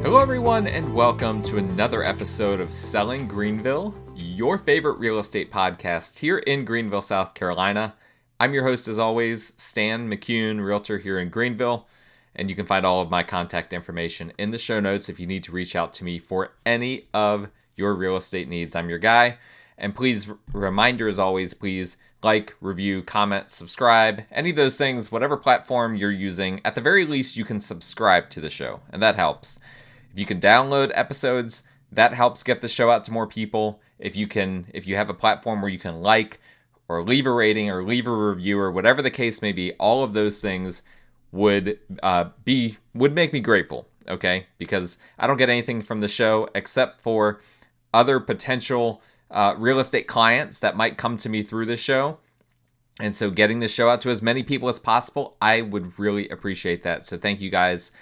Hello everyone and welcome to another episode of Selling Greenville, your favorite real estate podcast here in Greenville, South Carolina. I'm your host as always, Stan McCune, realtor here in Greenville, and you can find all of my contact information in the show notes if you need to reach out to me for any of your real estate needs. I'm your guy, and please, reminder as always, please like, review, comment, subscribe, any of those things, whatever platform you're using. At the very least, you can subscribe to the show, and that helps. If you can download episodes, that helps get the show out to more people. If you have a platform where you can like or leave a rating or leave a review or whatever the case may be, all of those things would make me grateful, okay? Because I don't get anything from the show except for other potential real estate clients that might come to me through the show. And so getting the show out to as many people as possible, I would really appreciate that. So thank you guys.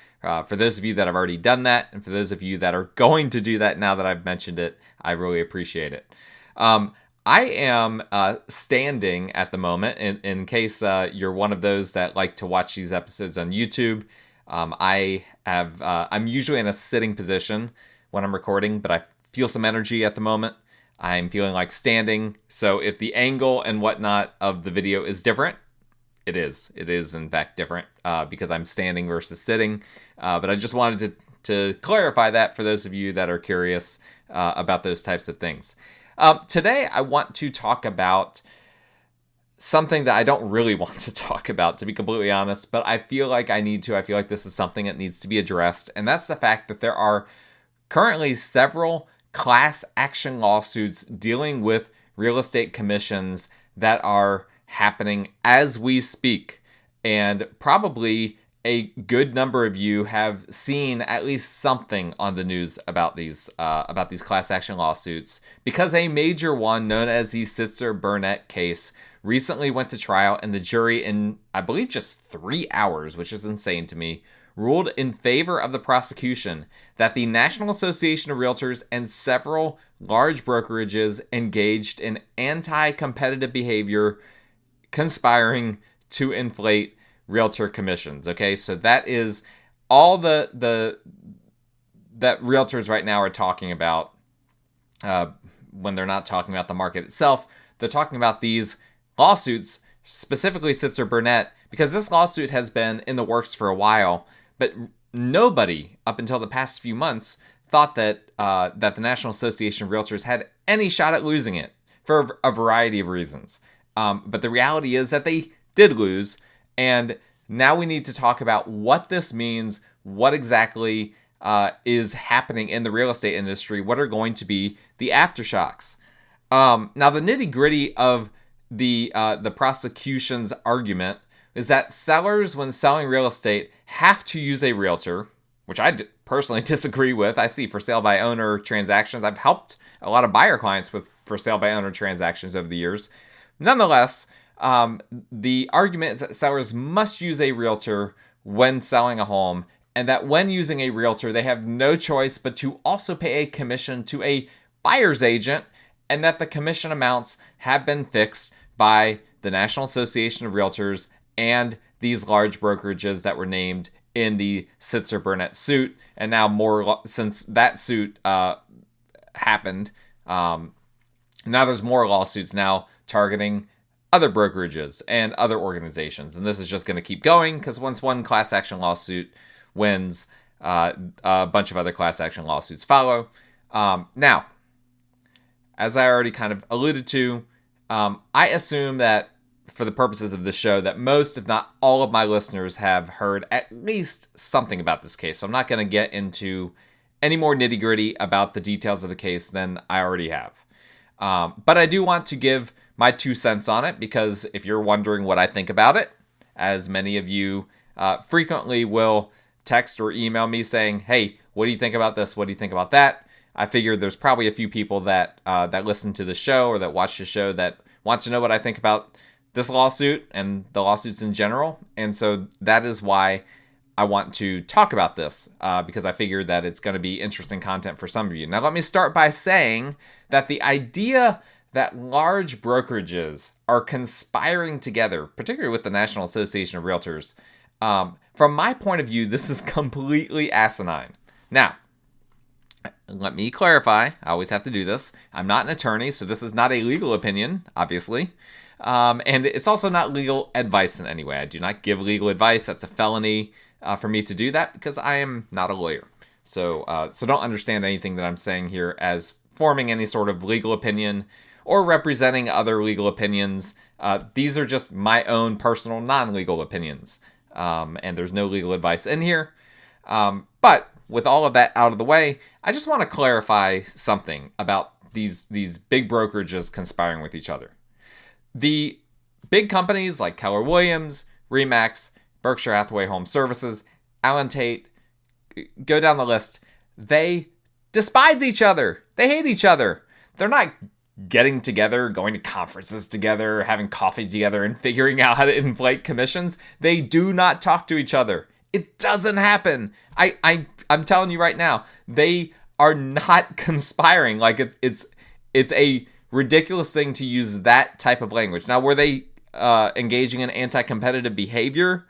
For those of you that have already done that, and for those of you that are going to do that now that I've mentioned it, I really appreciate it. I am standing at the moment, in case you're one of those that like to watch these episodes on YouTube. I'm usually in a sitting position when I'm recording, but I feel some energy at the moment. I'm feeling like standing, so if the angle and whatnot of the video is different, it is in fact different because I'm standing versus sitting. But I just wanted to clarify that for those of you that are curious about those types of things. Today, I want to talk about something that I don't really want to talk about, to be completely honest, but I feel like I need to. I feel like this is something that needs to be addressed, and that's the fact that there are currently several class action lawsuits dealing with real estate commissions that are happening as we speak. And probably a good number of you have seen at least something on the news about these class action lawsuits, because a major one known as the Sitzer Burnett case recently went to trial, and the jury, in I believe just 3 hours, which is insane to me, ruled in favor of the prosecution that the National Association of Realtors and several large brokerages engaged in anti-competitive behavior, conspiring to inflate realtor commissions. Okay, so that is all that realtors right now are talking about when they're not talking about the market itself. They're talking about these lawsuits, specifically Sitzer Burnett, because this lawsuit has been in the works for a while, but nobody up until the past few months thought that the National Association of Realtors had any shot at losing it for a variety of reasons. But the reality is that they did lose, and now we need to talk about what this means, what exactly is happening in the real estate industry, what are going to be the aftershocks. Now, the nitty-gritty of the prosecution's argument is that sellers, when selling real estate, have to use a realtor, which I personally disagree with. I see for sale by owner transactions. I've helped a lot of buyer clients with for sale by owner transactions over the years. Nonetheless, the argument is that sellers must use a realtor when selling a home, and that when using a realtor, they have no choice but to also pay a commission to a buyer's agent, and that the commission amounts have been fixed by the National Association of Realtors and these large brokerages that were named in the Sitzer Burnett suit. And now more, since that suit happened, now there's more lawsuits now targeting other brokerages and other organizations. And this is just going to keep going, because once one class action lawsuit wins, a bunch of other class action lawsuits follow. Now, as I already kind of alluded to, I assume that for the purposes of this show, that most, if not all of my listeners have heard at least something about this case. So I'm not going to get into any more nitty gritty about the details of the case than I already have. But I do want to give my 2 cents on it, because if you're wondering what I think about it, as many of you frequently will text or email me saying, hey, what do you think about this? What do you think about that? I figured there's probably a few people that listen to the show or that watch the show that want to know what I think about this lawsuit and the lawsuits in general. And so that is why I want to talk about this, because I figured that it's going to be interesting content for some of you. Now, let me start by saying that the idea that large brokerages are conspiring together, particularly with the National Association of Realtors, from my point of view, this is completely asinine. Now, Let me clarify. I always have to do this. I'm not an attorney, so this is not a legal opinion, obviously. And it's also not legal advice in any way. I do not give legal advice. That's a felony for me to do that because I am not a lawyer. So don't understand anything that I'm saying here as forming any sort of legal opinion or representing other legal opinions. These are just my own personal non-legal opinions. And there's no legal advice in here. But with all of that out of the way, I just want to clarify something about these big brokerages conspiring with each other. The big companies like Keller Williams, Remax, Berkshire Hathaway Home Services, Allen Tate, go down the list, they despise each other. They hate each other. They're not getting together, going to conferences together, having coffee together, and figuring out how to inflate commissions. They do not talk to each other. It doesn't happen. I'm telling you right now, they are not conspiring. Like it's a ridiculous thing to use that type of language. Now, were they engaging in anti-competitive behavior?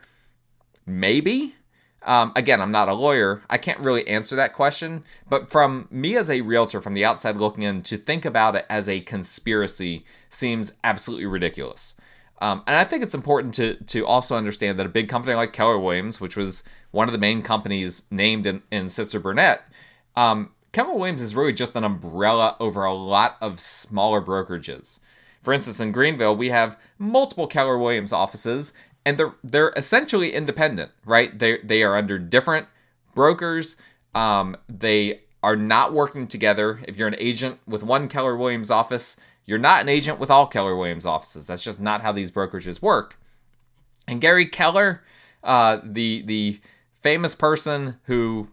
Maybe. Again, I'm not a lawyer. I can't really answer that question. But from me as a realtor from the outside looking in, to think about it as a conspiracy seems absolutely ridiculous. And I think it's important to also understand that a big company like Keller Williams, which was one of the main companies named in Sitzer Burnett, Keller Williams is really just an umbrella over a lot of smaller brokerages. For instance, in Greenville, we have multiple Keller Williams offices, and they're essentially independent, right? They are under different brokers. They are not working together. If you're an agent with one Keller Williams office, you're not an agent with all Keller Williams offices. That's just not how these brokerages work. And Gary Keller, the famous person who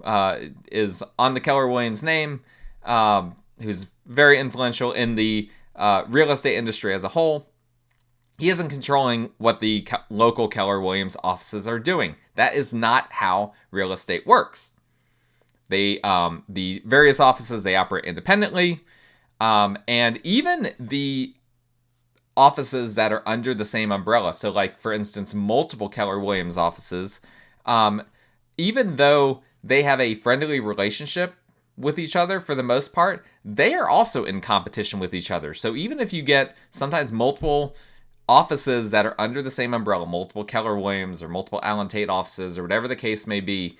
is on the Keller Williams name, who's very influential in the real estate industry as a whole, he isn't controlling what the local Keller Williams offices are doing. That is not how real estate works. The various offices, they operate independently. And even the offices that are under the same umbrella, so like, for instance, multiple Keller Williams offices, even though they have a friendly relationship with each other for the most part, they are also in competition with each other. So even if you get sometimes multiple offices that are under the same umbrella, multiple Keller Williams or multiple Allen Tate offices or whatever the case may be,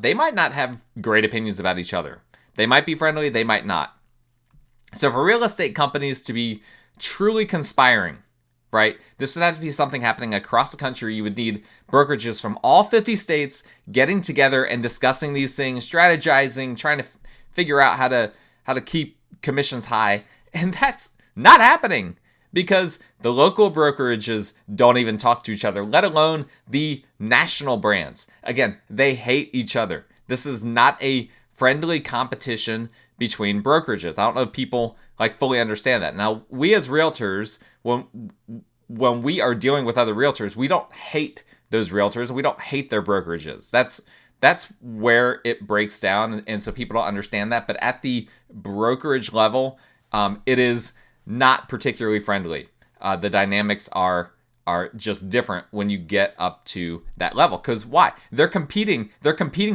they might not have great opinions about each other. They might be friendly, they might not. So for real estate companies to be truly conspiring, right, this would have to be something happening across the country. You would need brokerages from all 50 states getting together and discussing these things, strategizing, trying to figure out how to keep commissions high. And that's not happening because the local brokerages don't even talk to each other, let alone the national brands. Again, they hate each other. This is not a friendly competition between brokerages. I don't know if people fully understand that. Now, we as realtors, when we are dealing with other realtors, we don't hate those realtors. We don't hate their brokerages. That's where it breaks down, and so people don't understand that. But at the brokerage level, it is not particularly friendly. The dynamics are just different when you get up to that level. Because why? They're competing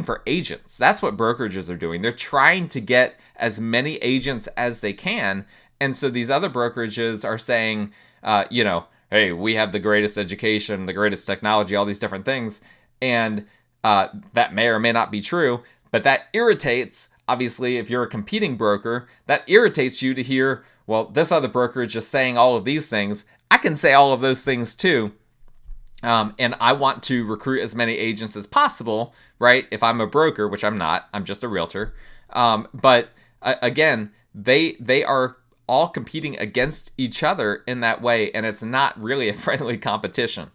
for agents. That's what brokerages are doing. They're trying to get as many agents as they can. And so these other brokerages are saying, hey, we have the greatest education, the greatest technology, all these different things. And that may or may not be true, but that irritates, obviously, if you're a competing broker, that irritates you to hear, well, this other brokerage is saying all of these things. I can say all of those things too. And I want to recruit as many agents as possible, right? If I'm a broker, which I'm not, I'm just a realtor. But again, they are all competing against each other in that way, and it's not really a friendly competition.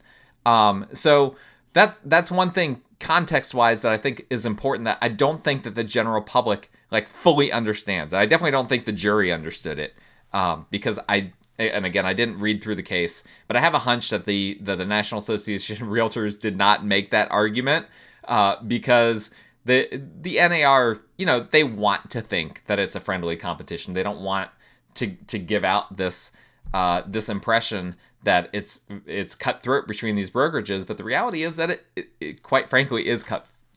So that's one thing context-wise that I think is important, that I don't think that the general public fully understands. I definitely don't think the jury understood it, because and again, I didn't read through the case, but I have a hunch that the National Association of Realtors did not make that argument, because the NAR, they want to think that it's a friendly competition. They don't want to give out this impression that it's cutthroat between these brokerages, but the reality is that it quite frankly is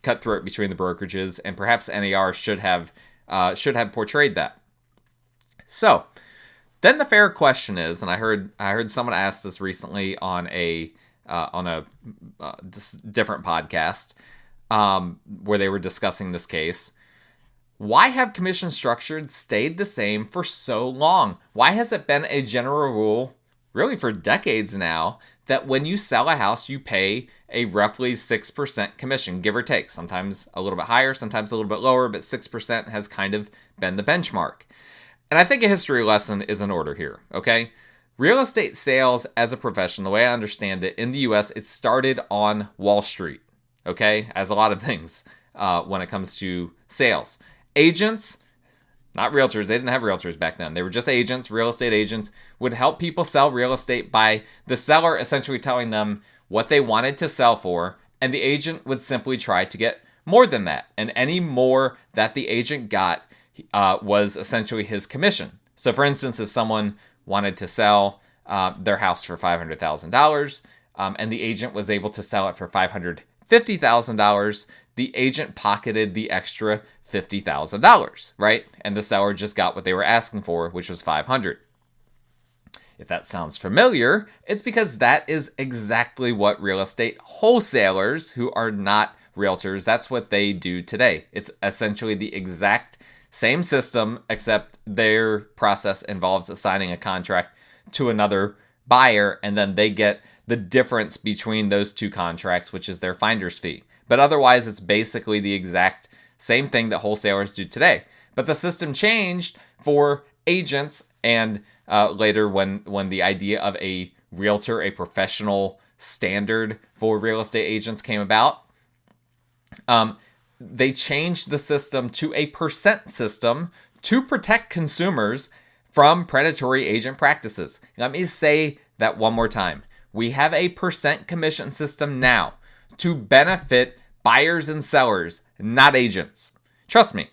cutthroat between the brokerages, and perhaps NAR should have should have portrayed that. So then the fair question is, and I heard someone ask this recently on a different podcast where they were discussing this case. Why have commission structures stayed the same for so long? Why has it been a general rule, really for decades now, that when you sell a house, you pay a roughly 6% commission, give or take? Sometimes a little bit higher, sometimes a little bit lower, but 6% has kind of been the benchmark. And I think a history lesson is in order here, okay? Real estate sales as a profession, the way I understand it, in the US, it started on Wall Street, okay? As a lot of things when it comes to sales. Agents, not realtors, they didn't have realtors back then. They were just agents, real estate agents, would help people sell real estate by the seller essentially telling them what they wanted to sell for, and the agent would simply try to get more than that. And any more that the agent got was essentially his commission. So for instance, if someone wanted to sell their house for $500,000 and the agent was able to sell it for $550,000, the agent pocketed the extra $50,000, right? And the seller just got what they were asking for, which was $500,000. If that sounds familiar, it's because that is exactly what real estate wholesalers who are not realtors, that's what they do today. It's essentially the exact same system, except their process involves assigning a contract to another buyer, and then they get the difference between those two contracts, which is their finder's fee. But otherwise, it's basically the exact same thing that wholesalers do today. But the system changed for agents, and later when the idea of a realtor, a professional standard for real estate agents came about, they changed the system to a percent system to protect consumers from predatory agent practices. Let me say that one more time. We have a percent commission system now to benefit buyers and sellers, not agents. Trust me,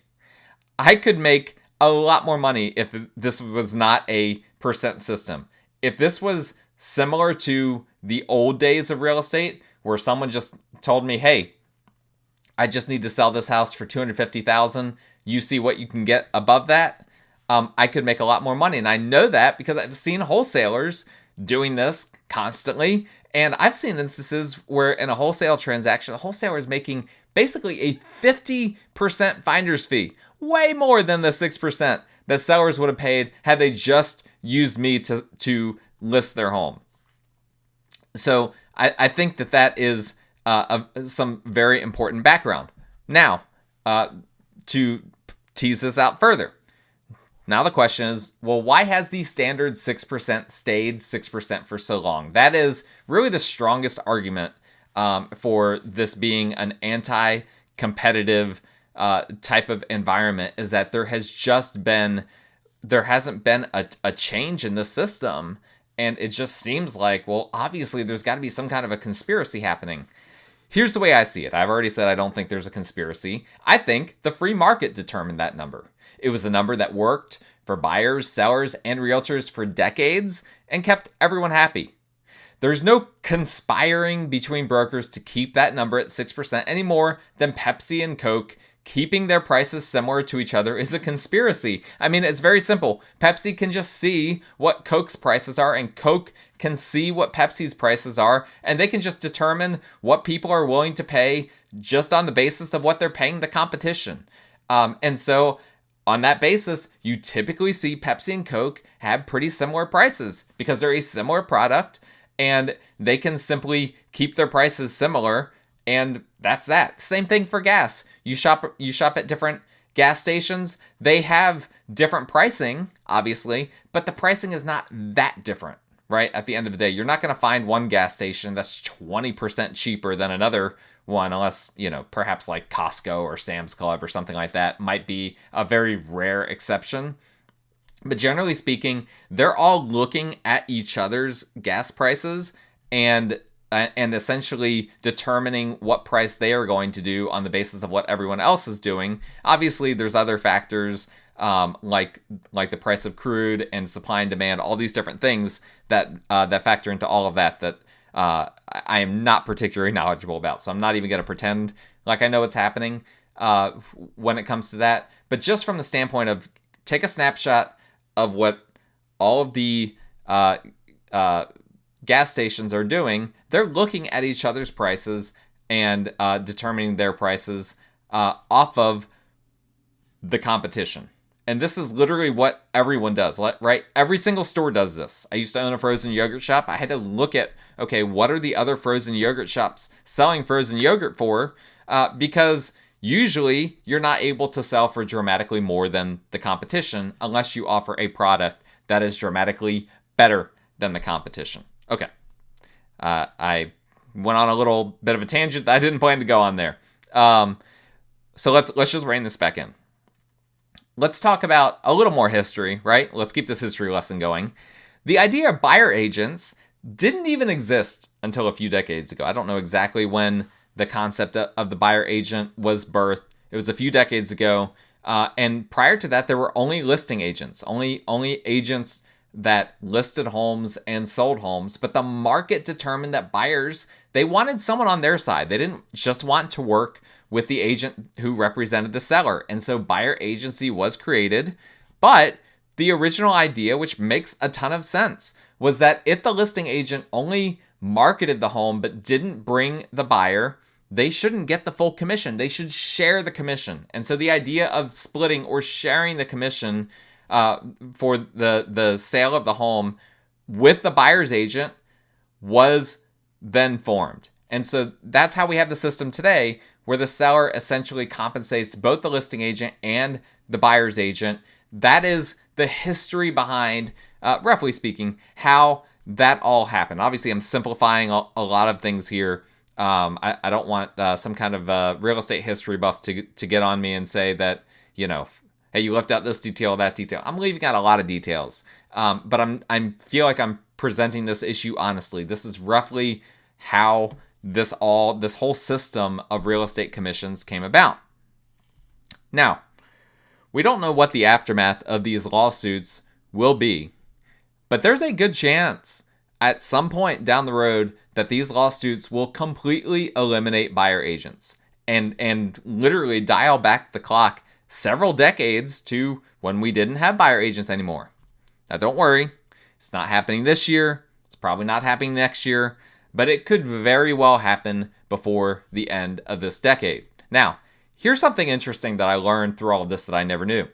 I could make a lot more money if this was not a percent system. If this was similar to the old days of real estate, where someone just told me, hey, I just need to sell this house for $250,000. You see what you can get above that. I could make a lot more money. And I know that because I've seen wholesalers doing this constantly. And I've seen instances where in a wholesale transaction, the wholesaler is making basically a 50% finder's fee, way more than the 6% that sellers would have paid had they just used me to list their home. So I think that is some very important background. Now, to tease this out further. Now the question is, well, why has the standard 6% stayed 6% for so long? That is really the strongest argument for this being an anti-competitive type of environment, is that there hasn't been a change in the system. And it just seems like, well, obviously there's got to be some kind of a conspiracy happening. Here's the way I see it. I've already said I don't think there's a conspiracy. I think the free market determined that number. It was a number that worked for buyers, sellers, and realtors for decades and kept everyone happy. There's no conspiring between brokers to keep that number at 6% any more than Pepsi and Coke keeping their prices similar to each other is a conspiracy. I mean, it's very simple. Pepsi can just see what Coke's prices are, and Coke can see what Pepsi's prices are, and they can just determine what people are willing to pay just on the basis of what they're paying the competition. And so on that basis, you typically see Pepsi and Coke have pretty similar prices because they're a similar product, and they can simply keep their prices similar. And that's that. Same thing for gas. You shop at different gas stations. They have different pricing, obviously, but the pricing is not that different, right? At the end of the day, you're not going to find one gas station that's 20% cheaper than another one, unless, perhaps like Costco or Sam's Club or something like that might be a very rare exception. But generally speaking, they're all looking at each other's gas prices and essentially determining what price they are going to do on the basis of what everyone else is doing. Obviously, there's other factors like the price of crude and supply and demand, all these different things that factor into all of that I am not particularly knowledgeable about. So I'm not even going to pretend like I know what's happening. when it comes to that. But just from the standpoint of take a snapshot of what all of the gas stations are doing, they're looking at each other's prices and determining their prices off of the competition. And this is literally what everyone does, right? Every single store does this. I used to own a frozen yogurt shop. I had to look at, okay, what are the other frozen yogurt shops selling frozen yogurt for? Because usually you're not able to sell for dramatically more than the competition unless you offer a product that is dramatically better than the competition. Okay. I went on a little bit of a tangent that I didn't plan to go on there. So let's just rein this back in. Let's talk about a little more history, right? Let's keep this history lesson going. The idea of buyer agents didn't even exist until a few decades ago. I don't know exactly when the concept of the buyer agent was birthed. It was a few decades ago. And prior to that, there were only listing agents, only agents that listed homes and sold homes. But the market determined that buyers, they wanted someone on their side. They didn't just want to work with the agent who represented the seller. And so buyer agency was created. But the original idea, which makes a ton of sense, was that if the listing agent only marketed the home but didn't bring the buyer, they shouldn't get the full commission. They should share the commission. And so the idea of splitting or sharing the commission for the sale of the home with the buyer's agent was then formed. And so that's how we have the system today, where the seller essentially compensates both the listing agent and the buyer's agent. That is the history behind, roughly speaking, how that all happened. Obviously, I'm simplifying a lot of things here. I don't want some kind of real estate history buff to get on me and say that, hey, you left out this detail, that detail. I'm leaving out a lot of details, but I feel like I'm presenting this issue honestly. This is roughly how this whole system of real estate commissions came about. Now, we don't know what the aftermath of these lawsuits will be, but there's a good chance at some point down the road that these lawsuits will completely eliminate buyer agents and literally dial back the clock several decades to when we didn't have buyer agents anymore. Now, don't worry. It's not happening this year. It's probably not happening next year, but it could very well happen before the end of this decade. Now, here's something interesting that I learned through all of this that I never knew.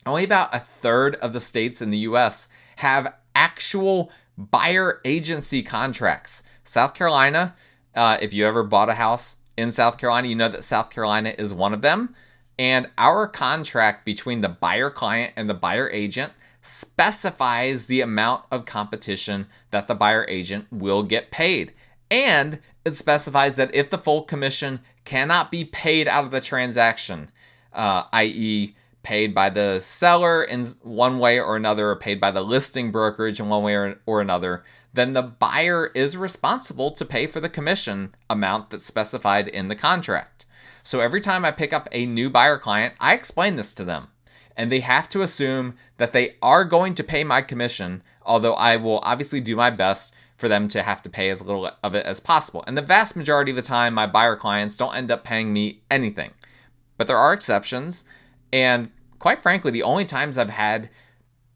Only about a third of the states in the U.S. have actual buyer agency contracts. South Carolina, if you ever bought a house in South Carolina, you know that South Carolina is one of them. And our contract between the buyer client and the buyer agent specifies the amount of competition that the buyer agent will get paid. And it specifies that if the full commission cannot be paid out of the transaction, i.e. paid by the seller in one way or another, or paid by the listing brokerage in one way or another, then the buyer is responsible to pay for the commission amount that's specified in the contract. So every time I pick up a new buyer client, I explain this to them. And they have to assume that they are going to pay my commission, although I will obviously do my best for them to have to pay as little of it as possible. And the vast majority of the time, my buyer clients don't end up paying me anything. But there are exceptions. And quite frankly, the only times I've had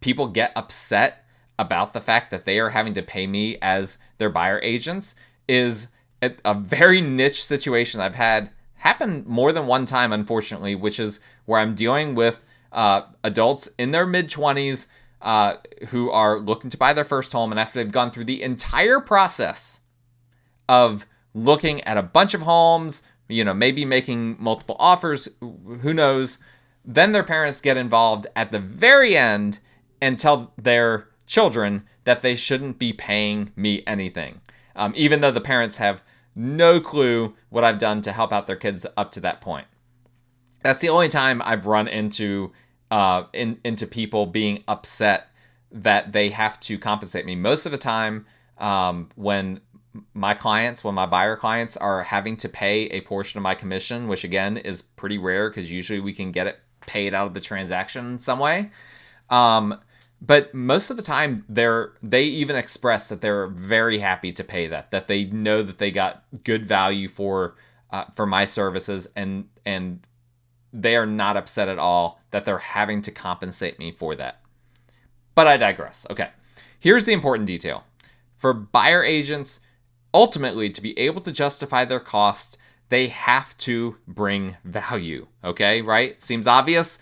people get upset about the fact that they are having to pay me as their buyer agents is a very niche situation I've had happen more than one time, unfortunately, which is where I'm dealing with adults in their mid-20s who are looking to buy their first home, and after they've gone through the entire process of looking at a bunch of homes, maybe making multiple offers, who knows, then their parents get involved at the very end and tell their children that they shouldn't be paying me anything, even though the parents have no clue what I've done to help out their kids up to that point. That's the only time I've run into people being upset that they have to compensate me. Most of the time, when my buyer clients are having to pay a portion of my commission, which again is pretty rare because usually we can get it paid out of the transaction in some way. But most of the time, they even express that they're very happy to pay that they know that they got good value for for my services, and they are not upset at all that they're having to compensate me for that. But I digress. Okay, here's the important detail. For buyer agents, ultimately, to be able to justify their cost, they have to bring value. Okay, right? Seems obvious.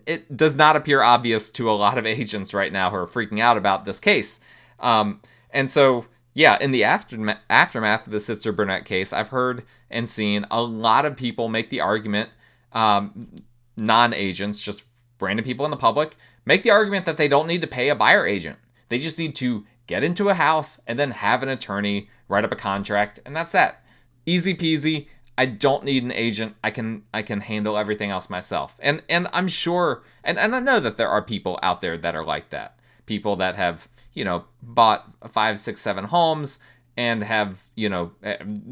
It does not appear obvious to a lot of agents right now who are freaking out about this case. And so, yeah, in the aftermath of the Sitzer Burnett case, I've heard and seen a lot of people make the argument, non-agents, just random people in the public, make the argument that they don't need to pay a buyer agent. They just need to get into a house and then have an attorney write up a contract, and that's that. Easy peasy. I don't need an agent. I can handle everything else myself. And I'm sure, and I know that there are people out there that are like that. People that have, bought 5, 6, 7 homes and have,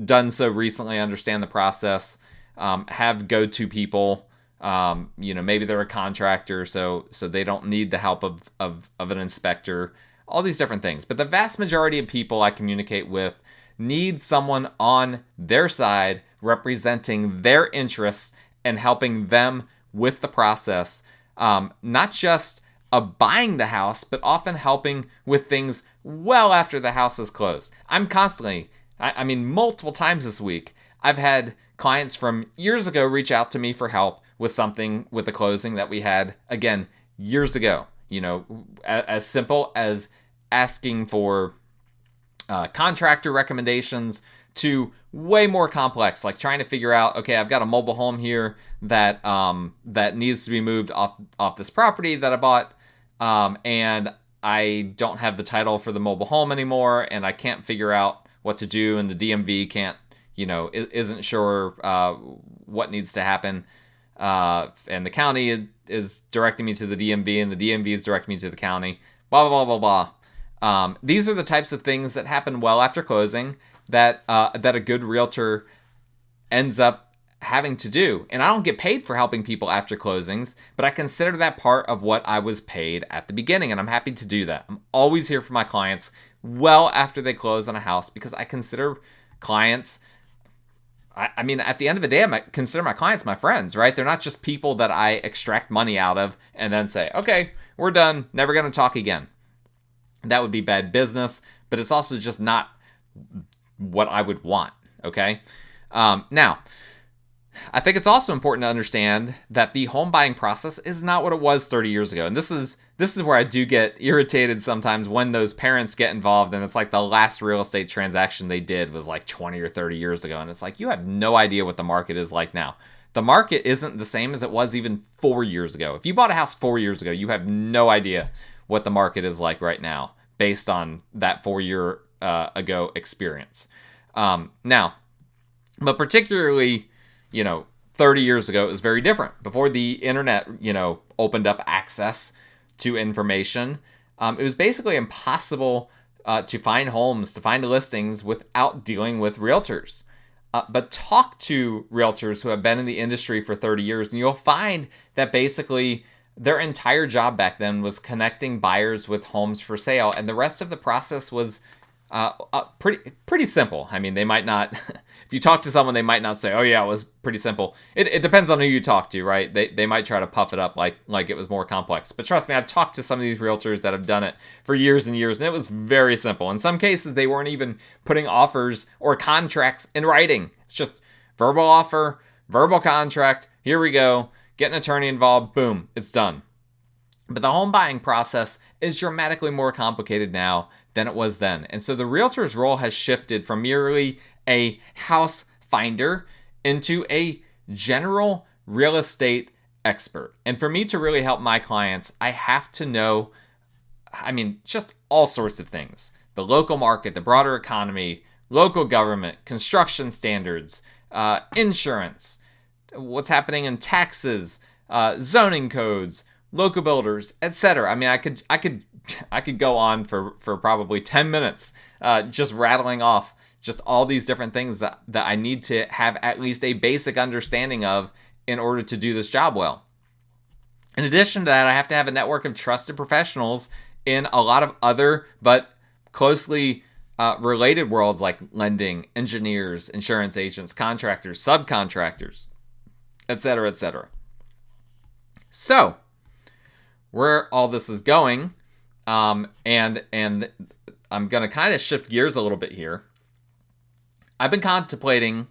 done so recently, understand the process, have go-to people. Maybe they're a contractor, so they don't need the help of an inspector. All these different things. But the vast majority of people I communicate with need someone on their side representing their interests and helping them with the process, not just of buying the house, but often helping with things well after the house is closed. I'm constantly, multiple times this week, I've had clients from years ago reach out to me for help with something with a closing that we had, again, years ago. As simple as asking for contractor recommendations to way more complex, like trying to figure out, okay, I've got a mobile home here that needs to be moved off this property that I bought, and I don't have the title for the mobile home anymore, and I can't figure out what to do, and the DMV can't, isn't sure what needs to happen, and the county is directing me to the DMV, and the DMV is directing me to the county, blah, blah, blah, blah, blah. These are the types of things that happen well after closing that a good realtor ends up having to do. And I don't get paid for helping people after closings, but I consider that part of what I was paid at the beginning, and I'm happy to do that. I'm always here for my clients well after they close on a house because I consider clients, at the end of the day, I consider my clients my friends, right? They're not just people that I extract money out of and then say, okay, we're done, never going to talk again. That would be bad business, but it's also just not what I would want, okay? Now, I think it's also important to understand that the home buying process is not what it was 30 years ago. And this is where I do get irritated sometimes when those parents get involved and it's like the last real estate transaction they did was like 20 or 30 years ago. And it's like, you have no idea what the market is like now. The market isn't the same as it was even 4 years ago. If you bought a house 4 years ago, you have no idea what the market is like right now based on that 4 year ago experience. Now, but particularly, 30 years ago, it was very different. Before the internet, opened up access to information, it was basically impossible to find homes, to find listings without dealing with realtors. But talk to realtors who have been in the industry for 30 years, and you'll find that basically their entire job back then was connecting buyers with homes for sale, and the rest of the process was pretty simple. They might not, if you talk to someone, they might not say, oh yeah, it was pretty simple. It depends on who you talk to, right? They might try to puff it up like it was more complex. But trust me, I've talked to some of these realtors that have done it for years and years, and it was very simple. In some cases, they weren't even putting offers or contracts in writing. It's just verbal offer, verbal contract, here we go, get an attorney involved, boom, it's done. But the home buying process is dramatically more complicated now than it was then. And so the realtor's role has shifted from merely a house finder into a general real estate expert. And for me to really help my clients, I have to know, just all sorts of things. The local market, the broader economy, local government, construction standards, insurance, what's happening in taxes, zoning codes, local builders, etc. I could go on for probably 10 minutes just rattling off just all these different things that I need to have at least a basic understanding of in order to do this job well. In addition to that, I have to have a network of trusted professionals in a lot of other but closely related worlds like lending, engineers, insurance agents, contractors, subcontractors, etc., etc. So, where all this is going, and I'm going to kind of shift gears a little bit here. I've been contemplating.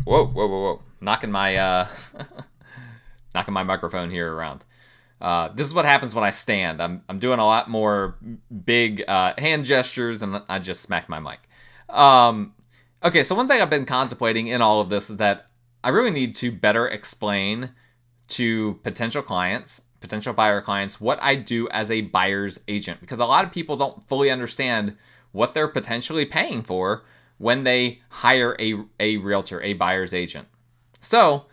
Whoa! Knocking my knocking my microphone here around. This is what happens when I stand. I'm doing a lot more big hand gestures, and I just smacked my mic. Okay, so one thing I've been contemplating in all of this is that I really need to better explain to potential buyer clients, what I do as a buyer's agent, because a lot of people don't fully understand what they're potentially paying for when they hire a realtor, a buyer's agent. So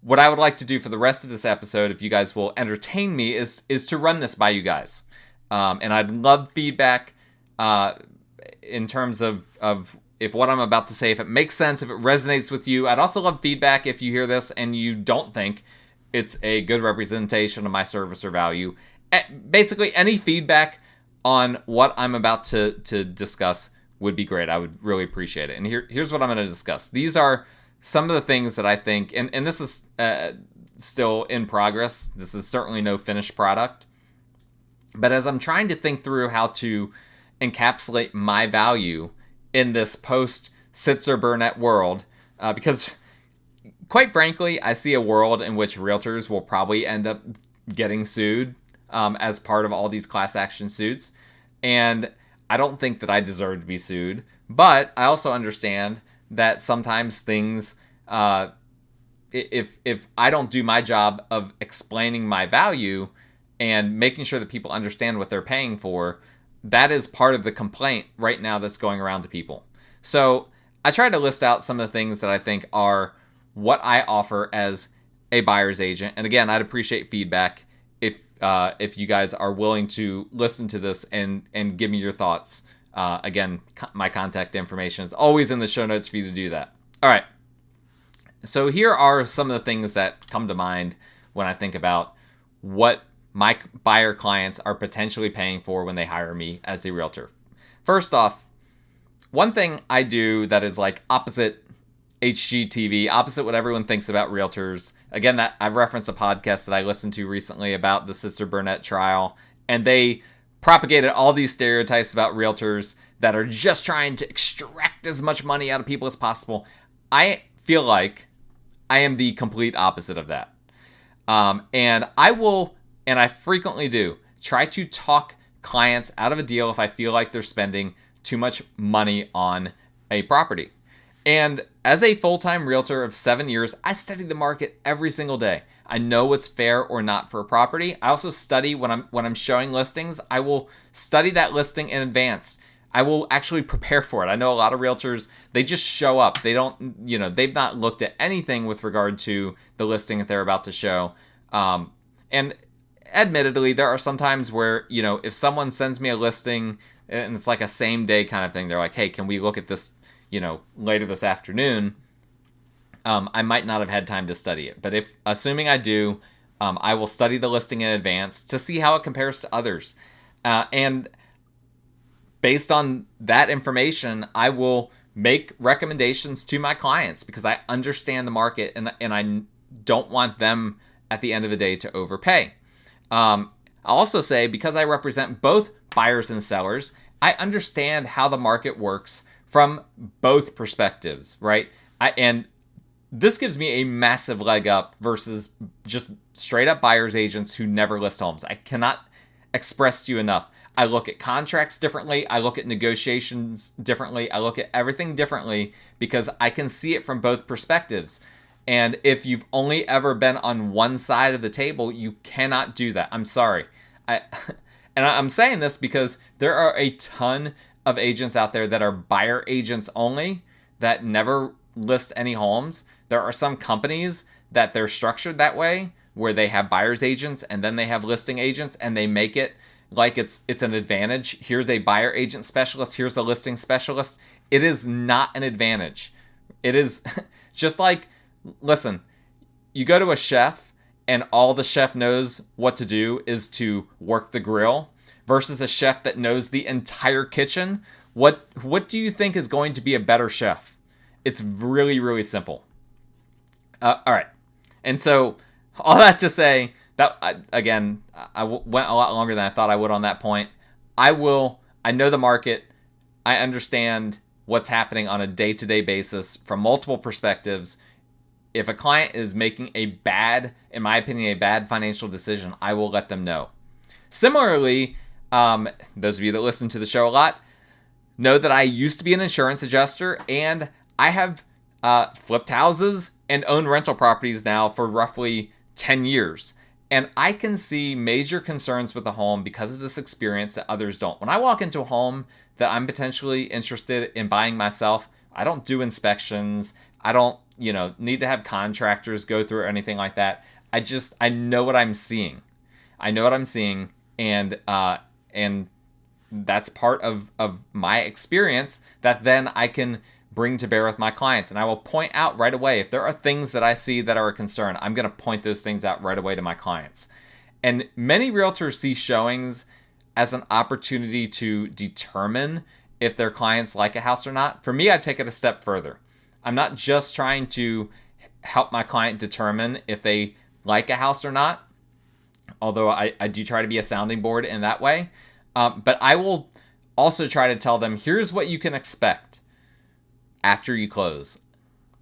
what I would like to do for the rest of this episode, if you guys will entertain me, is to run this by you guys. And I'd love feedback in terms of if what I'm about to say, if it makes sense, if it resonates with you. I'd also love feedback if you hear this and you don't think it's a good representation of my service or value. Basically, any feedback on what I'm about to discuss would be great. I would really appreciate it. And here's what I'm going to discuss. These are some of the things that I think, and this is still in progress. This is certainly no finished product. But as I'm trying to think through how to encapsulate my value in this post-Sitzer Burnett world, because quite frankly, I see a world in which realtors will probably end up getting sued as part of all these class action suits. And I don't think that I deserve to be sued. But I also understand that sometimes things, if I don't do my job of explaining my value and making sure that people understand what they're paying for, that is part of the complaint right now that's going around to people. So I try to list out some of the things that I think are what I offer as a buyer's agent. And again, I'd appreciate feedback if you guys are willing to listen to this and give me your thoughts. Again, my contact information is always in the show notes for you to do that. All right. So here are some of the things that come to mind when I think about what my buyer clients are potentially paying for when they hire me as a realtor. First off, one thing I do that is like opposite HGTV, opposite what everyone thinks about realtors. Again, that I've referenced a podcast that I listened to recently about the Sitzer Burnett trial, and they propagated all these stereotypes about realtors that are just trying to extract as much money out of people as possible. I feel like I am the complete opposite of that. And I will, and I frequently do, try to talk clients out of a deal if I feel like they're spending too much money on a property. And as a full-time realtor of 7 years, I study the market every single day. I know what's fair or not for a property. I also study when I'm showing listings. I will study that listing in advance. I will actually prepare for it. I know a lot of realtors, they just show up. They don't, they've not looked at anything with regard to the listing that they're about to show. And admittedly, there are some times where, if someone sends me a listing and it's like a same day kind of thing, they're like, hey, can we look at this, later this afternoon? I might not have had time to study it. But assuming I do, I will study the listing in advance to see how it compares to others. And based on that information, I will make recommendations to my clients because I understand the market and I don't want them at the end of the day to overpay. I'll also say, because I represent both buyers and sellers, I understand how the market works from both perspectives, right? And this gives me a massive leg up versus just straight up buyer's agents who never list homes. I cannot express to you enough. I look at contracts differently. I look at negotiations differently. I look at everything differently because I can see it from both perspectives. And if you've only ever been on one side of the table, you cannot do that. I'm sorry. I'm saying this because there are a ton of agents out there that are buyer agents only that never list any homes. There are some companies that they're structured that way where they have buyer's agents and then they have listing agents and they make it like it's an advantage. Here's a buyer agent specialist. Here's a listing specialist. It is not an advantage. It is just like, listen, you go to a chef and all the chef knows what to do is to work the grill. versus a chef that knows the entire kitchen, what do you think is going to be a better chef? It's really, really simple. All right. And so all that to say that, I went a lot longer than I thought I would on that point. I know the market. I understand what's happening on a day-to-day basis from multiple perspectives. If a client is making in my opinion, a bad financial decision, I will let them know. Similarly, those of you that listen to the show a lot know that I used to be an insurance adjuster, and I have flipped houses and owned rental properties now for roughly 10 years. And I can see major concerns with the home because of this experience that others don't. When I walk into a home that I'm potentially interested in buying myself, I don't do inspections. I don't, need to have contractors go through or anything like that. I know what I'm seeing. And that's part of my experience that then I can bring to bear with my clients. And I will point out right away, if there are things that I see that are a concern, I'm going to point those things out right away to my clients. And many realtors see showings as an opportunity to determine if their clients like a house or not. For me, I take it a step further. I'm not just trying to help my client determine if they like a house or not, although I do try to be a sounding board in that way. But I will also try to tell them, here's what you can expect after you close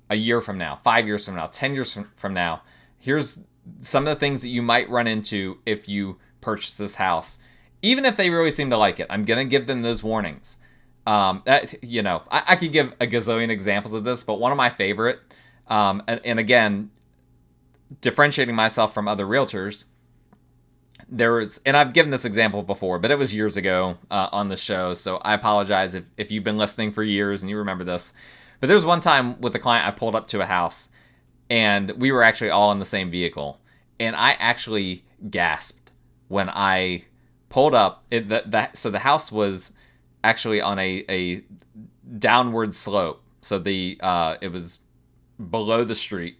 a year from now, 5 years from now, 10 years from now. Here's some of the things that you might run into if you purchase this house. Even if they really seem to like it, I'm going to give them those warnings. I could give a gazillion examples of this, but one of my favorite, and again, differentiating myself from other realtors, and I've given this example before, but it was years ago on the show, so I apologize if you've been listening for years and you remember this. But there was one time with a client, I pulled up to a house, and we were actually all in the same vehicle, and I actually gasped when I pulled up. So the house was actually on a downward slope, so it was below the street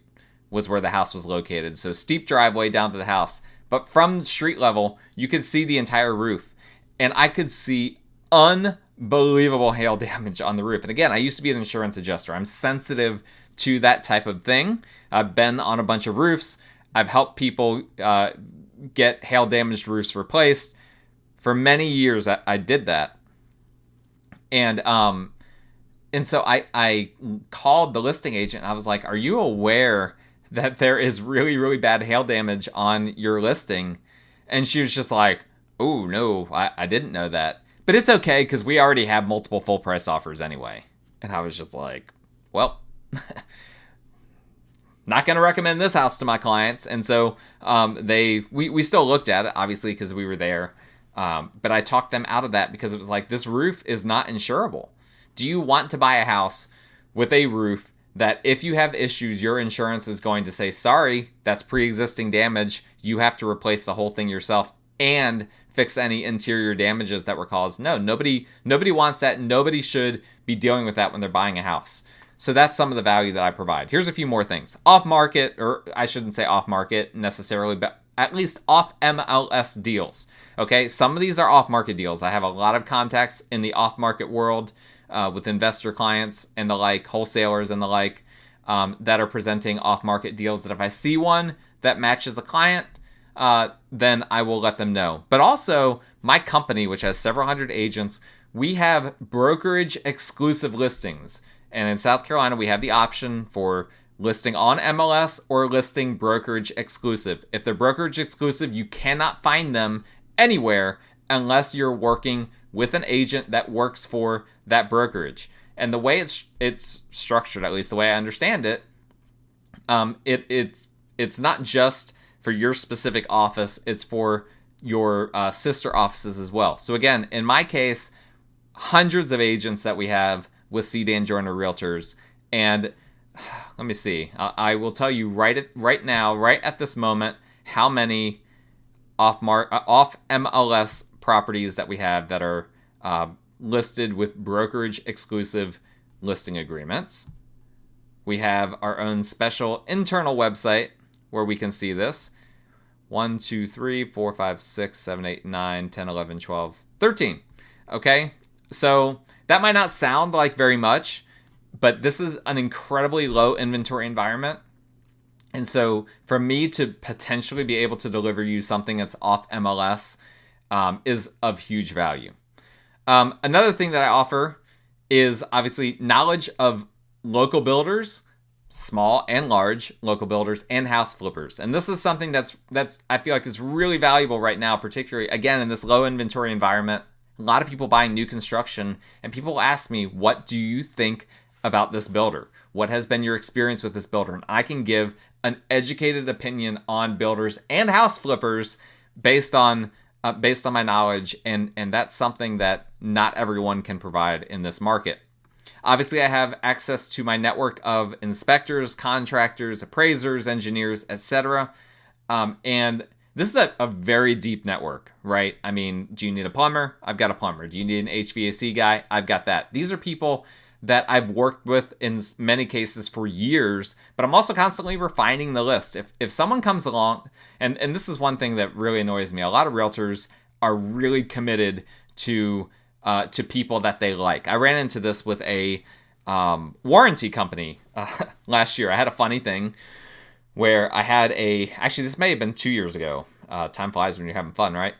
was where the house was located. So steep driveway down to the house. But from street level, you could see the entire roof. And I could see unbelievable hail damage on the roof. And again, I used to be an insurance adjuster. I'm sensitive to that type of thing. I've been on a bunch of roofs. I've helped people get hail damaged roofs replaced. For many years, I did that. And so I called the listing agent. And I was like, are you aware that there is really, really bad hail damage on your listing? And she was just like, oh, no, I didn't know that. But it's okay, because we already have multiple full price offers anyway. And I was just like, well, not going to recommend this house to my clients. And so we still looked at it, obviously, because we were there. But I talked them out of that because it was like, this roof is not insurable. Do you want to buy a house with a roof that if you have issues, your insurance is going to say, sorry, that's pre-existing damage. You have to replace the whole thing yourself and fix any interior damages that were caused? No, nobody wants that. Nobody should be dealing with that when they're buying a house. So that's some of the value that I provide. Here's a few more things. Off market, or I shouldn't say off market necessarily, but at least off MLS deals. Okay, some of these are off market deals. I have a lot of contacts in the off market world with investor clients and the like, wholesalers and the like, that are presenting off market deals that if I see one that matches the client, then I will let them know. But also, my company, which has several hundred agents, we have brokerage exclusive listings. And in South Carolina, we have the option for listing on MLS or listing brokerage exclusive. If they're brokerage exclusive, you cannot find them anywhere unless you're working with an agent that works for that brokerage. And the way it's structured, at least the way I understand it, it's not just for your specific office, it's for your sister offices as well. So again, in my case, hundreds of agents that we have with C. Dan Joyner Realtors, and let me see, I will tell you right now, right at this moment, how many off MLS properties that we have that are listed with brokerage exclusive listing agreements. We have our own special internal website where we can see this. 1, 2, 3, 4, 5, 6, 7, 8, 9, 10, 11, 12, 13. Okay, so that might not sound like very much, but this is an incredibly low inventory environment. And so for me to potentially be able to deliver you something that's off MLS is of huge value. Another thing that I offer is obviously knowledge of local builders, small and large local builders, and house flippers. And this is something that's I feel like is really valuable right now, particularly again in this low inventory environment. A lot of people buying new construction, and people ask me, what do you think about this builder? What has been your experience with this builder? And I can give an educated opinion on builders and house flippers based on my knowledge, and that's something that not everyone can provide in this market. Obviously, I have access to my network of inspectors, contractors, appraisers, engineers, etc. And this is a very deep network, right? I mean, do you need a plumber? I've got a plumber. Do you need an HVAC guy? I've got that. These are people that I've worked with in many cases for years, but I'm also constantly refining the list. If someone comes along, and this is one thing that really annoys me, a lot of realtors are really committed to people that they like. I ran into this with a warranty company last year. I had a funny thing where I had actually this may have been 2 years ago. Time flies when you're having fun, right?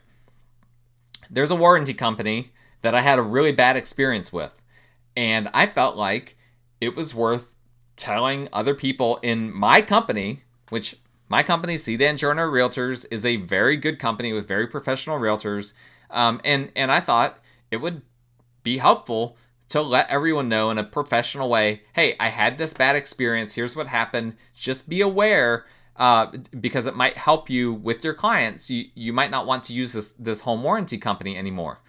There's a warranty company that I had a really bad experience with. And I felt like it was worth telling other people in my company, which my company, Sedan Journal Realtors, is a very good company with very professional realtors. And I thought it would be helpful to let everyone know in a professional way, hey, I had this bad experience. Here's what happened. Just be aware because it might help you with your clients. You might not want to use this home warranty company anymore.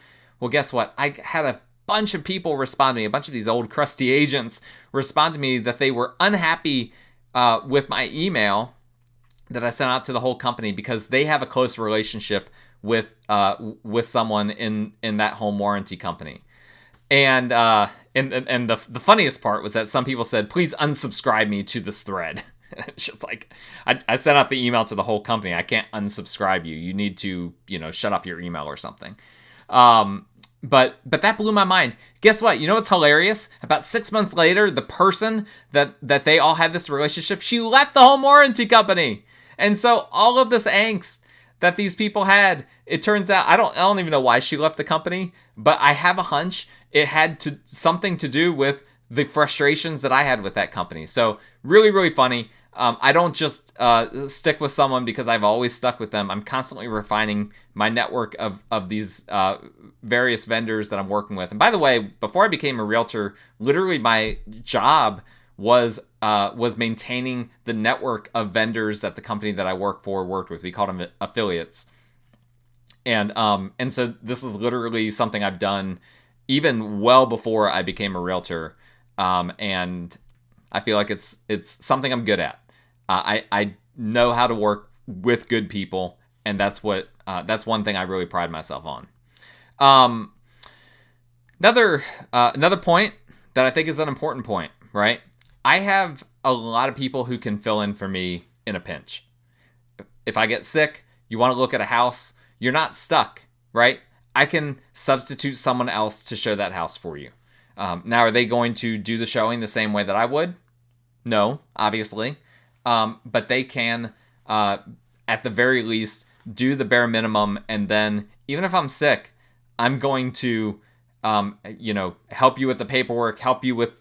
Well, guess what? I had a bunch of people respond to me, a bunch of these old crusty agents respond to me that they were unhappy with my email that I sent out to the whole company because they have a close relationship with someone in that home warranty company. And the funniest part was that some people said, please unsubscribe me to this thread. It's just like, I sent out the email to the whole company. I can't unsubscribe you. You need to, shut off your email or something. But that blew my mind. Guess what? You know what's hilarious? About 6 months later, the person that they all had this relationship, she left the home warranty company. And so all of this angst that these people had, it turns out, I don't even know why she left the company, but I have a hunch it had something to do with the frustrations that I had with that company. So really, really funny. I don't just stick with someone because I've always stuck with them. I'm constantly refining my network of these various vendors that I'm working with. And by the way, before I became a realtor, literally my job was maintaining the network of vendors that the company that I worked with. We called them affiliates. And so this is literally something I've done even well before I became a realtor. And I feel like it's something I'm good at. I know how to work with good people, and that's one thing I really pride myself on. Another point that I think is an important point, right? I have a lot of people who can fill in for me in a pinch. If I get sick, you want to look at a house, you're not stuck, right? I can substitute someone else to show that house for you. Now, are they going to do the showing the same way that I would? No, obviously. But they can, at the very least, do the bare minimum. And then, even if I'm sick, I'm going to, help you with the paperwork, help you with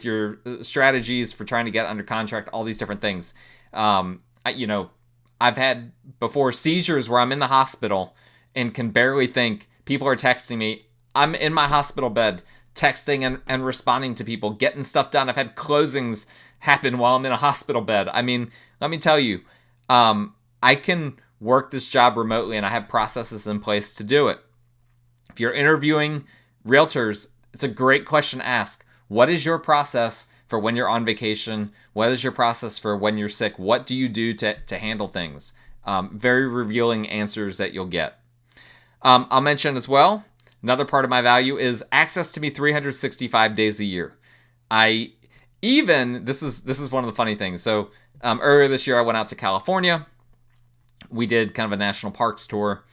your strategies for trying to get under contract, all these different things. I've had before seizures where I'm in the hospital and can barely think. People are texting me. I'm in my hospital bed, texting and responding to people, getting stuff done. I've had closings happen while I'm in a hospital bed. I mean, let me tell you, I can work this job remotely, and I have processes in place to do it. If you're interviewing realtors, it's a great question to ask. What is your process for when you're on vacation? What is your process for when you're sick? What do you do to handle things? Very revealing answers that you'll get. I'll mention as well, another part of my value is access to me 365 days a year. This is one of the funny things. So earlier this year, I went out to California. we did kind of a national parks tour,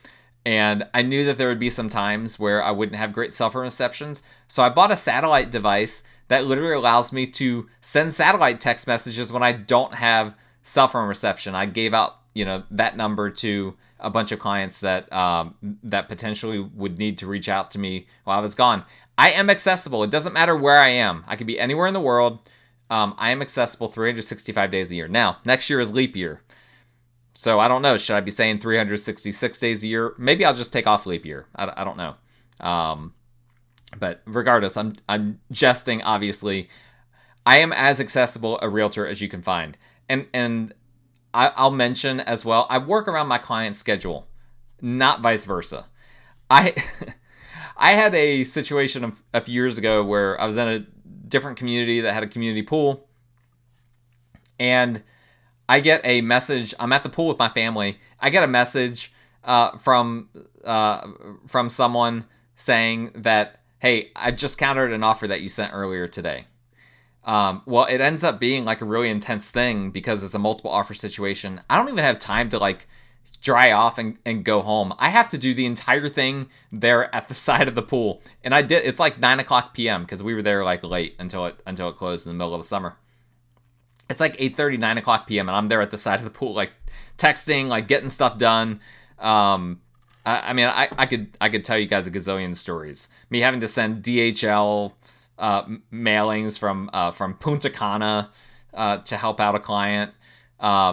and I knew that there would be some times where I wouldn't have great cell phone receptions. So I bought a satellite device that literally allows me to send satellite text messages when I don't have cell phone reception. I gave out, that number to a bunch of clients that that potentially would need to reach out to me while I was gone. I am accessible. It doesn't matter where I am. I could be anywhere in the world. I am accessible 365 days a year. Now, next year is leap year. So I don't know. Should I be saying 366 days a year? Maybe I'll just take off leap year. I don't know. But regardless, I'm jesting, obviously. I am as accessible a realtor as you can find. And I'll mention as well, I work around my client's schedule, not vice versa. I I had a situation a few years ago where I was in a different community that had a community pool, and I get a message. I'm at the pool with my family. I get a message from someone saying that, hey, I just countered an offer that you sent earlier today. Well, it ends up being like a really intense thing because it's a multiple offer situation. I don't even have time to like dry off and go home. I have to do the entire thing there at the side of the pool. And I did. It's like 9:00 p.m. because we were there like late until it closed in the middle of the summer. It's like 8:30, 9:00 p.m. and I'm there at the side of the pool, like texting, like getting stuff done. I mean, I could tell you guys a gazillion stories. Me having to send DHL mailings from Punta Cana to help out a client. I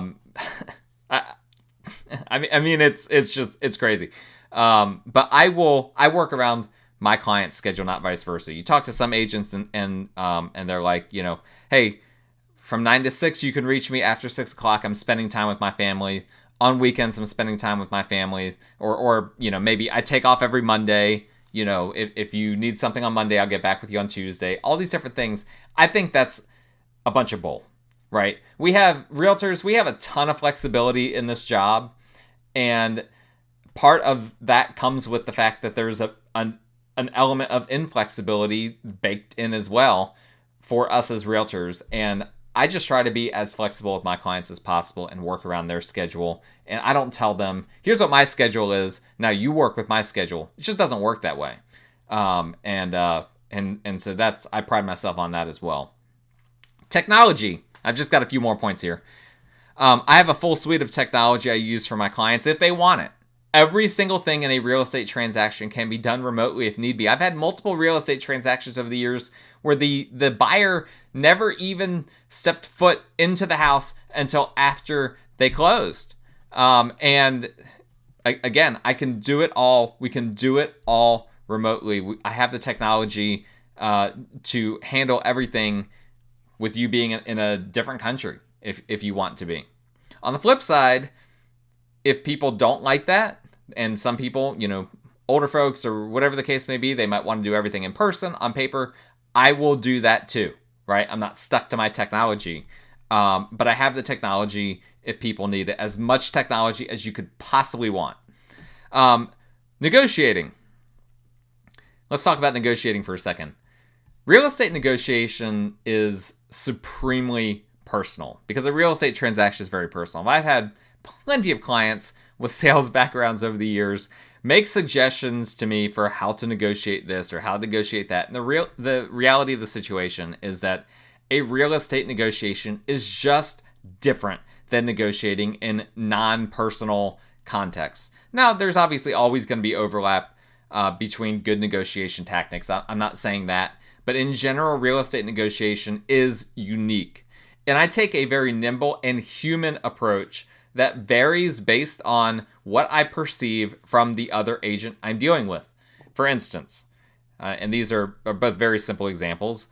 mean, it's crazy. But I work around my client's schedule, not vice versa. You talk to some agents and they're like, hey, from 9 to 6, you can reach me. After 6 o'clock, I'm spending time with my family. On weekends, I'm spending time with my family. Or maybe I take off every Monday. If you need something on Monday, I'll get back with you on Tuesday. All these different things. I think that's a bunch of bull, right? We have realtors. We have a ton of flexibility in this job. And part of that comes with the fact that there's an element of inflexibility baked in as well for us as realtors. And I just try to be as flexible with my clients as possible and work around their schedule. And I don't tell them, here's what my schedule is. Now you work with my schedule. It just doesn't work that way. And so I pride myself on that as well. Technology. I've just got a few more points here. I have a full suite of technology I use for my clients if they want it. Every single thing in a real estate transaction can be done remotely if need be. I've had multiple real estate transactions over the years where the buyer never even stepped foot into the house until after they closed. And again, I can do it all. We can do it all remotely. I have the technology to handle everything with you being in a different country if you want to be. On the flip side, if people don't like that, and some people, older folks or whatever the case may be, they might want to do everything in person, on paper, I will do that too, right? I'm not stuck to my technology, but I have the technology if people need it, as much technology as you could possibly want. Negotiating. Let's talk about negotiating for a second. Real estate negotiation is supremely personal because a real estate transaction is very personal. I've had plenty of clients with sales backgrounds over the years make suggestions to me for how to negotiate this or how to negotiate that. And the reality of the situation is that a real estate negotiation is just different than negotiating in non-personal contexts. Now, there's obviously always going to be overlap between good negotiation tactics. I'm not saying that. But in general, real estate negotiation is unique. And I take a very nimble and human approach that varies based on what I perceive from the other agent I'm dealing with. For instance, and these are both very simple examples,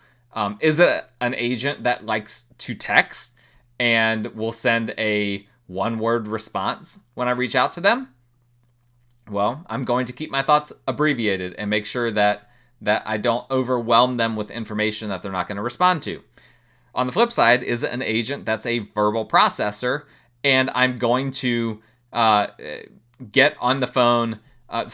is it an agent that likes to text and will send a one-word response when I reach out to them? Well, I'm going to keep my thoughts abbreviated and make sure that I don't overwhelm them with information that they're not going to respond to. On the flip side, is it an agent that's a verbal processor and I'm going to get on the phone? Are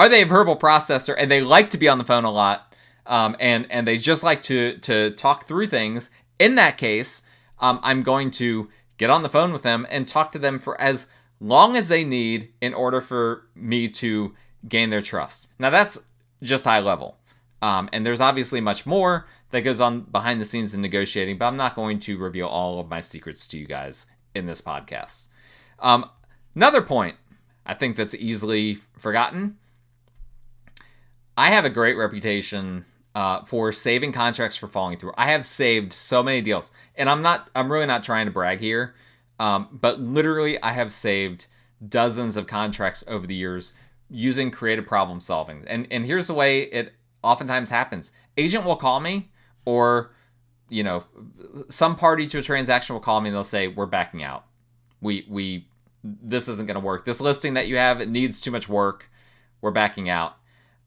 they a verbal processor and they like to be on the phone a lot and they just like to talk through things? In that case, I'm going to get on the phone with them and talk to them for as long as they need in order for me to gain their trust. Now, that's just high level. And there's obviously much more that goes on behind the scenes in negotiating, but I'm not going to reveal all of my secrets to you guys in this podcast. Another point I think that's easily forgotten. I have a great reputation for saving contracts for falling through. I have saved so many deals, and I'm really not trying to brag here, but literally I have saved dozens of contracts over the years using creative problem solving. And here's the way it oftentimes happens. Agent will call me, or some party to a transaction will call me and they'll say, we're backing out. This isn't going to work. This listing that you have, it needs too much work. We're backing out.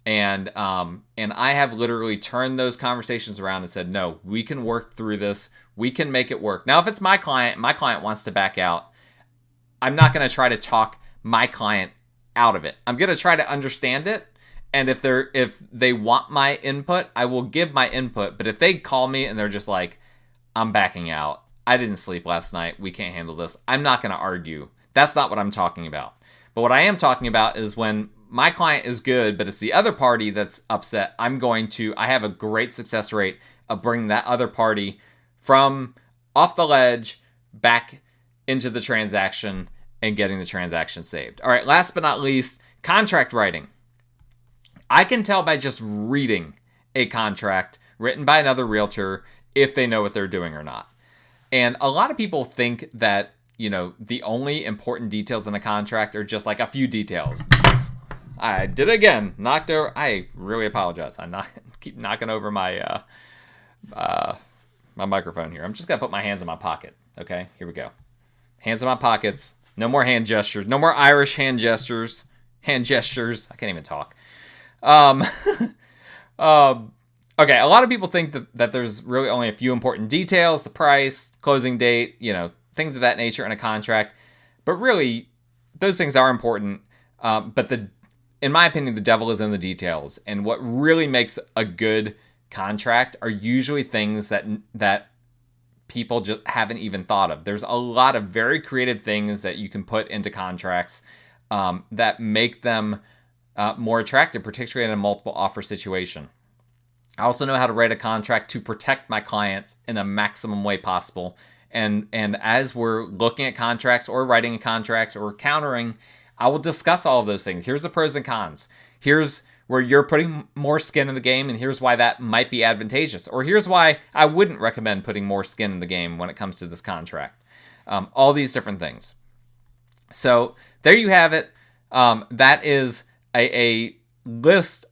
And I have literally turned those conversations around and said, no, we can work through this. We can make it work. Now, if it's my client wants to back out, I'm not going to try to talk my client out of it. I'm going to try to understand it. And if they want my input, I will give my input. But if they call me and they're just like, I'm backing out, I didn't sleep last night, we can't handle this, I'm not going to argue. That's not what I'm talking about. But what I am talking about is when my client is good, but it's the other party that's upset, I have a great success rate of bringing that other party from off the ledge back into the transaction and getting the transaction saved. All right, last but not least, contract writing. I can tell by just reading a contract written by another realtor if they know what they're doing or not. And a lot of people think that, the only important details in a contract are just like a few details. I did it again. Knocked over. I really apologize. Keep knocking over my my microphone here. I'm just going to put my hands in my pocket. Okay, here we go. Hands in my pockets. No more hand gestures. No more Irish hand gestures. Hand gestures. I can't even talk. Okay, a lot of people think that there's really only a few important details, the price, closing date, things of that nature in a contract. But really, those things are important. But in my opinion, the devil is in the details. And what really makes a good contract are usually things that people just haven't even thought of. There's a lot of very creative things that you can put into contracts that make them more attractive, particularly in a multiple offer situation. I also know how to write a contract to protect my clients in the maximum way possible. And as we're looking at contracts or writing contracts or countering, I will discuss all of those things. Here's the pros and cons. Here's where you're putting more skin in the game, and here's why that might be advantageous. Or here's why I wouldn't recommend putting more skin in the game when it comes to this contract. All these different things. So there you have it. That is a list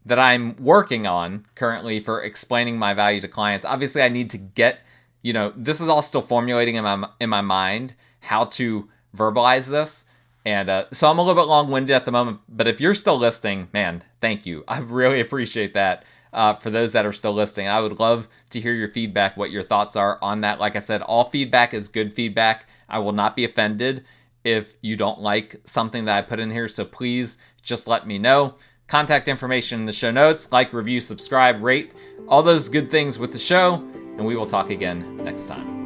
that I'm working on currently for explaining my value to clients. Obviously, I need to get, this is all still formulating in my mind how to verbalize this. And so I'm a little bit long-winded at the moment, but if you're still listening, man, thank you. I really appreciate that. For those that are still listening, I would love to hear your feedback, what your thoughts are on that. Like I said, all feedback is good feedback. I will not be offended if you don't like something that I put in here, so please just let me know. Contact information in the show notes. Like, review, subscribe, rate, all those good things with the show, and we will talk again next time.